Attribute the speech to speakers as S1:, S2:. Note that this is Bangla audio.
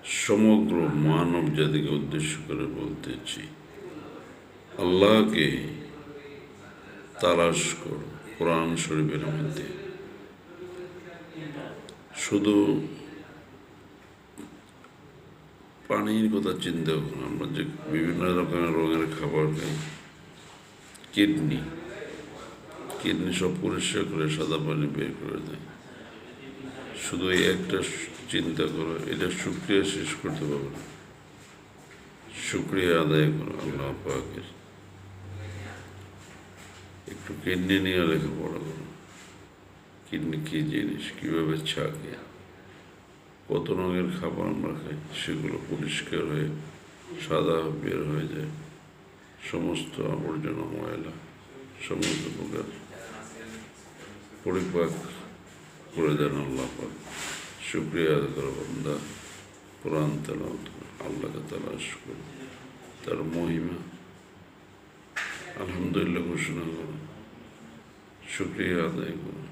S1: সমগ্র মানব জাতিকে উদ্দেশ্য করে বলতেছি, আল্লাহকে তালাশ করো। কোরআন শরীফের মধ্যে শুধু পানির কথা চিন্তা করুন। আমরা যে বিভিন্ন রকমের রোগের খাবার খাই, কিডনি সব পরিষ্কার করে সাদা পানি বের করে দেয়। শুধু এই একটা চিন্তা করো, এটা শুকরিয়া শেষ করতে পারবে না। শুকরিয়া আদায় করো আল্লাহ পাকের। একটু কিডনি নিয়ে লেখাপড়া করো। কিডনি কী জিনিস, কীভাবে ছাকে, কত রঙের খাবার আমরা খাই, সেগুলো পরিষ্কার হয়ে সাদা বের হয়ে যায়। সমস্ত আবর্জনা ময়লা সমস্ত প্রকার পরিপাক করে দেন আল্লাহ পাক। শুকরিয়া আদায় করো বান্দা। কোরআন তেলাওয়াত করো, আল্লাহকে তালাশ করো, তার মহিমা আলহামদুলিল্লাহ ঘোষণা করো, শুকরিয়া আদায় করো।